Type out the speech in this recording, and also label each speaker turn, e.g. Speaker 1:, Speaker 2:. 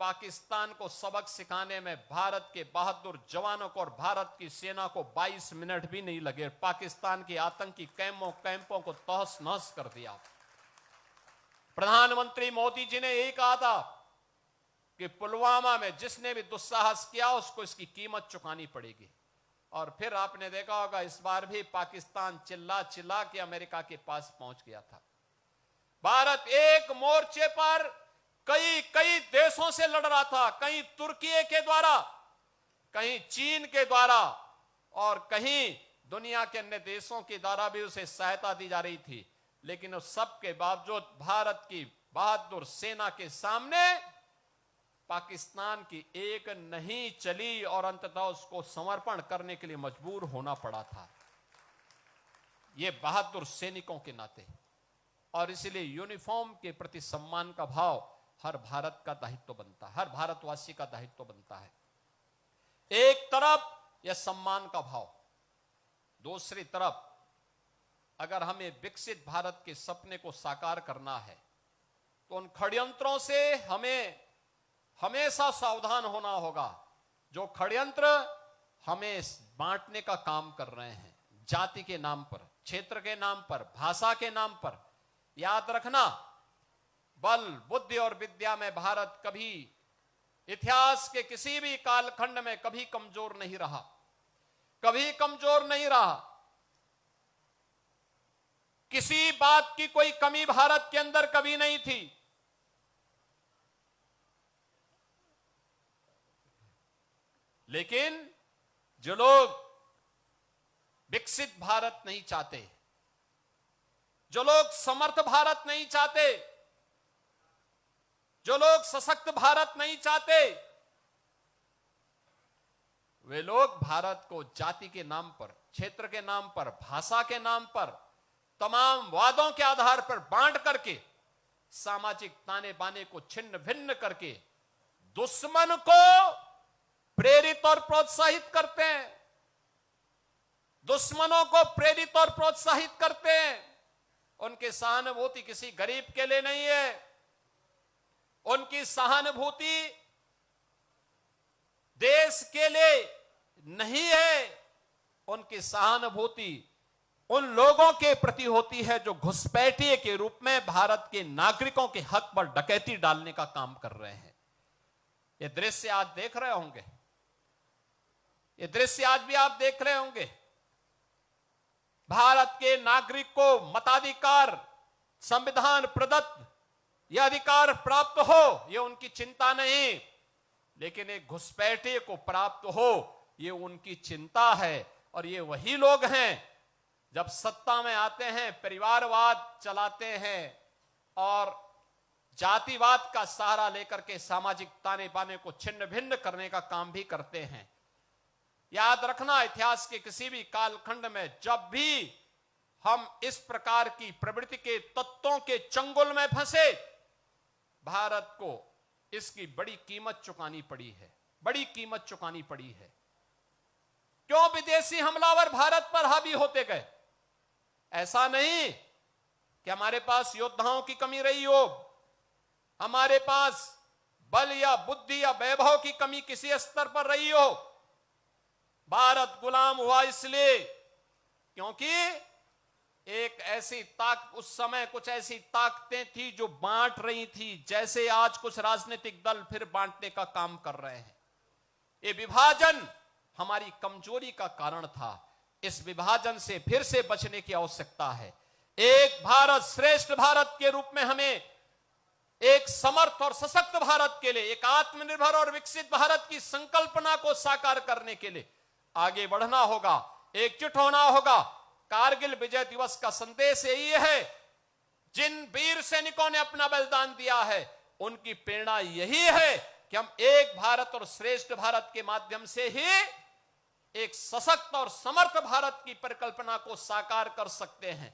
Speaker 1: पाकिस्तान को सबक सिखाने में भारत के बहादुर जवानों को और भारत की सेना को 22 मिनट भी नहीं लगे। पाकिस्तान के आतंकी कैंपों को तहस नहस कर दिया। प्रधानमंत्री मोदी जी ने यही कहा था कि पुलवामा में जिसने भी दुस्साहस किया उसको इसकी कीमत चुकानी पड़ेगी। और फिर आपने देखा होगा इस बार भी पाकिस्तान चिल्ला चिल्ला के अमेरिका के पास पहुंच गया था। भारत एक मोर्चे पर कई देशों से लड़ रहा था, कहीं तुर्की के द्वारा, कहीं चीन के द्वारा और कहीं दुनिया के अन्य देशों के द्वारा भी उसे सहायता दी जा रही थी। लेकिन उस सब के बावजूद भारत की बहादुर सेना के सामने पाकिस्तान की एक नहीं चली और अंततः उसको समर्पण करने के लिए मजबूर होना पड़ा था, ये बहादुर सैनिकों के नाते। और इसलिए यूनिफॉर्म के प्रति सम्मान का भाव हर भारत का दायित्व बनता है, हर भारतवासी का दायित्व बनता है। एक तरफ यह सम्मान का भाव, दूसरी तरफ अगर हमें विकसित भारत के सपने को साकार करना है तो उन षड्यंत्रों से हमें हमेशा सावधान होना होगा जो षड्यंत्र हमें बांटने का काम कर रहे हैं, जाति के नाम पर, क्षेत्र के नाम पर, भाषा के नाम पर। याद रखना, बल, बुद्धि और विद्या में भारत कभी इतिहास के किसी भी कालखंड में कभी कमजोर नहीं रहा, कभी कमजोर नहीं रहा। किसी बात की कोई कमी भारत के अंदर कभी नहीं थी। लेकिन जो लोग विकसित भारत नहीं चाहते, जो लोग समर्थ भारत नहीं चाहते, जो लोग सशक्त भारत नहीं चाहते, वे लोग भारत को जाति के नाम पर, क्षेत्र के नाम पर, भाषा के नाम पर, तमाम वादों के आधार पर बांट करके, सामाजिक ताने बाने को छिन्न भिन्न करके दुश्मन को प्रेरित और प्रोत्साहित करते हैं, दुश्मनों को प्रेरित और प्रोत्साहित करते हैं। उनकी सहानुभूति किसी गरीब के लिए नहीं है, उनकी सहानुभूति देश के लिए नहीं है, उनकी सहानुभूति उन लोगों के प्रति होती है जो घुसपैठिए के रूप में भारत के नागरिकों के हक पर डकैती डालने का काम कर रहे हैं। ये दृश्य आज देख रहे होंगे, ये दृश्य आज भी आप देख रहे होंगे। भारत के नागरिक को मताधिकार, संविधान प्रदत्त यह अधिकार प्राप्त हो, यह उनकी चिंता नहीं, लेकिन एक घुसपैठिए को प्राप्त हो, यह उनकी चिंता है। और ये वही लोग हैं जब सत्ता में आते हैं परिवारवाद चलाते हैं और जातिवाद का सहारा लेकर के सामाजिक ताने बाने को छिन्न भिन्न करने का काम भी करते हैं। याद रखना, इतिहास के किसी भी कालखंड में जब भी हम इस प्रकार की प्रवृत्ति के तत्वों के चंगुल में फंसे, भारत को इसकी बड़ी कीमत चुकानी पड़ी है, बड़ी कीमत चुकानी पड़ी है। क्यों विदेशी हमलावर भारत पर हावी होते गए? ऐसा नहीं कि हमारे पास योद्धाओं की कमी रही हो, हमारे पास बल या बुद्धि या वैभव की कमी किसी स्तर पर रही हो। भारत गुलाम हुआ इसलिए क्योंकि एक ऐसी उस समय कुछ ऐसी ताकतें थी जो बांट रही थी, जैसे आज कुछ राजनीतिक दल फिर बांटने का काम कर रहे हैं। ये विभाजन हमारी कमजोरी का कारण था, इस विभाजन से फिर से बचने की आवश्यकता है। एक भारत श्रेष्ठ भारत के रूप में हमें एक समर्थ और सशक्त भारत के लिए, एक आत्मनिर्भर और विकसित भारत की संकल्पना को साकार करने के लिए आगे बढ़ना होगा, एकजुट होना होगा। कारगिल विजय दिवस का संदेश यही है, जिन वीर सैनिकों ने अपना बलिदान दिया है उनकी प्रेरणा यही है कि हम एक भारत और श्रेष्ठ भारत के माध्यम से ही एक सशक्त और समर्थ भारत की परिकल्पना को साकार कर सकते हैं।